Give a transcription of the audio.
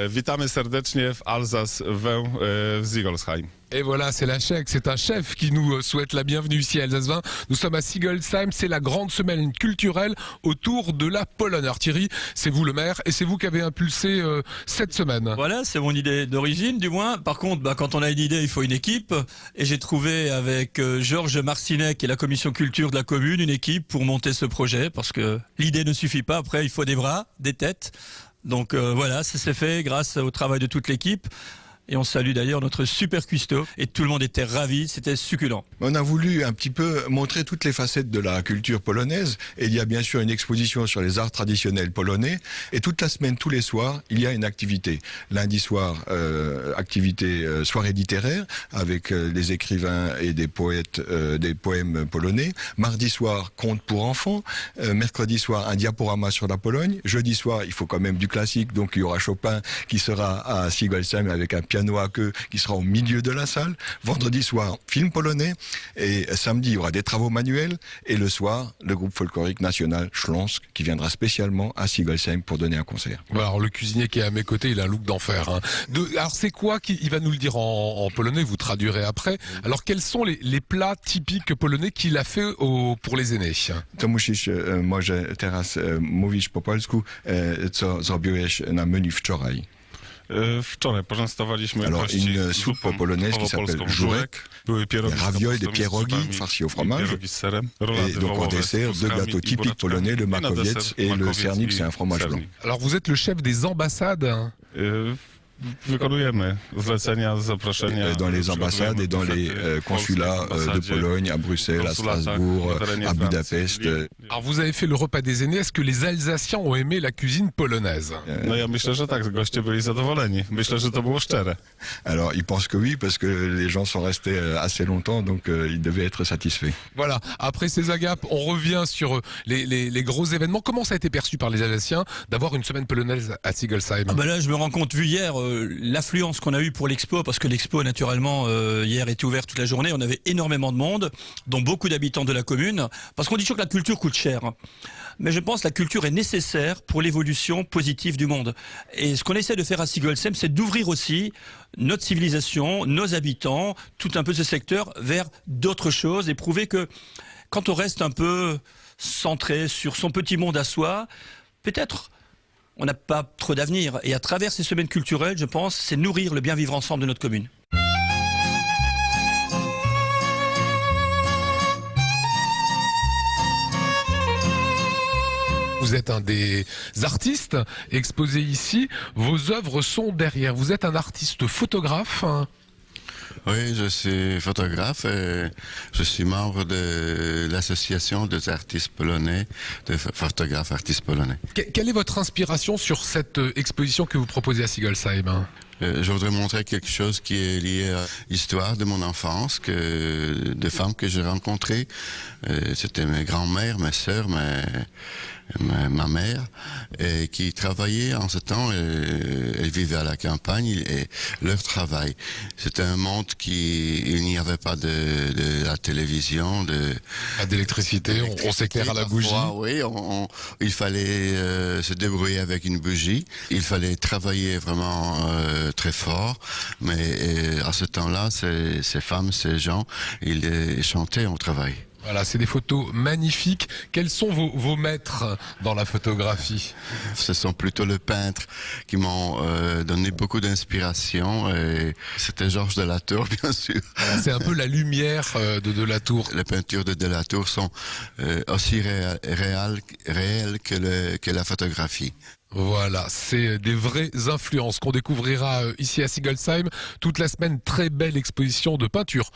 Witamy serdecznie w Alsace-Vin w Sigolsheim. Et voilà, c'est la chèque, c'est un chef qui nous souhaite la bienvenue ici à Alsace-Vin. Nous sommes à Sigolsheim, c'est la grande semaine culturelle autour de la Pologne. Alors Thierry, c'est vous le maire et c'est vous qui avez impulsé cette semaine. Voilà, c'est mon idée d'origine du moins. Par contre, quand on a une idée, il faut une équipe. Et j'ai trouvé avec Georges Marcinet, qui est la commission culture de la commune, une équipe pour monter ce projet. Parce que l'idée ne suffit pas, après il faut des bras, des têtes. Donc voilà, ça s'est fait grâce au travail de toute l'équipe. Et on salue d'ailleurs notre super cuistot. Et tout le monde était ravi, c'était succulent. On a voulu un petit peu montrer toutes les facettes de la culture polonaise. Et il y a bien sûr une exposition sur les arts traditionnels polonais. Et toute la semaine, tous les soirs, il y a une activité. Lundi soir, activité soirée littéraire avec les écrivains et des poètes, des poèmes polonais. Mardi soir, contes pour enfants. Mercredi soir, un diaporama sur la Pologne. Jeudi soir, il faut quand même du classique. Donc il y aura Chopin qui sera à Sigolsheim avec un piano à queue qui sera au milieu de la salle. Vendredi soir, film polonais. Et samedi, il y aura des travaux manuels. Et le soir, le groupe folklorique national Śląsk qui viendra spécialement à Sigolsheim pour donner un concert. Voilà, alors le cuisinier qui est à mes côtés, il a un look d'enfer. Hein. Alors c'est quoi il va nous le dire en polonais, vous traduirez après. Alors quels sont les plats typiques polonais qu'il a fait pour les aînés? To musisz może teraz mówić po polsku, co zrobiłeś na menu wczoraj. Wczoraj poczęstowaliśmy Alors gości une soupe polonaise qui s'appelle żurek, były pierogi ravioles, des z pierogi kapustą i farcis au fromage. pierogi z serem, Et rolady donc en wołowe z dessert, deux kluskami gâteaux i typiques buraczkami. polonais, le I na makowiec deser et le makowiec sernik, i c'est un fromage blanc. sernik. Alors vous êtes le chef des ambassades. Wykonujemy zlecenia, zaproszenia. Dans les ambassades et dans les consulats de Pologne, à Bruxelles, à Strasbourg, à Budapest. Alors vous avez fait le repas des aînés, est-ce que les Alsaciens ont aimé la cuisine polonaise? No ja myślę, że tak, goście byli zadowoleni. Myślę, że to było szczere. Alors ils pensent que oui, parce que les gens sont restés assez longtemps, donc ils devaient être satisfaits. Voilà, après ces agapes, on revient sur les gros événements. Comment ça a été perçu par les Alsaciens d'avoir une semaine polonaise à Sigolsheim? Là, je me rends compte, vu hier, l'affluence qu'on a eue pour l'expo, parce que l'expo, naturellement, hier était ouverte toute la journée, on avait énormément de monde, dont beaucoup d'habitants de la commune, parce qu'on dit toujours que la culture coûte cher. Mais je pense que la culture est nécessaire pour l'évolution positive du monde. Et ce qu'on essaie de faire à Sigolsheim, c'est d'ouvrir aussi notre civilisation, nos habitants, tout un peu ce secteur, vers d'autres choses et prouver que quand on reste un peu centré sur son petit monde à soi, peut-être on n'a pas trop d'avenir. Et à travers ces semaines culturelles, je pense, c'est nourrir le bien vivre ensemble de notre commune. Vous êtes un des artistes exposés ici. Vos œuvres sont derrière. Vous êtes un artiste photographe. Oui, je suis photographe et je suis membre de l'association des artistes polonais, des photographes artistes polonais. Quelle est votre inspiration sur cette exposition que vous proposez à Sigolsheim? Je voudrais montrer quelque chose qui est lié à l'histoire de mon enfance, des femmes que j'ai rencontrées. C'était mes grands-mères, mes sœurs, ma mère, et qui travaillaient en ce temps. Elles vivaient à la campagne et leur travail. C'était un monde il n'y avait pas de la télévision, Pas d'électricité, on s'éclaire à la bougie. Oui, il fallait se débrouiller avec une bougie. Il fallait travailler vraiment très fort, mais à ce temps-là, ces femmes, ces gens, ils chantaient au travail. Voilà, c'est des photos magnifiques. Quels sont vos maîtres dans la photographie? Ce sont plutôt les peintres qui m'ont donné beaucoup d'inspiration. C'était Georges Delatour, bien sûr. C'est un peu la lumière de Delatour. Les peintures de Delatour sont aussi réelles que la photographie. Voilà, c'est des vraies influences qu'on découvrira ici à Sigolsheim toute la semaine. Très belle exposition de peinture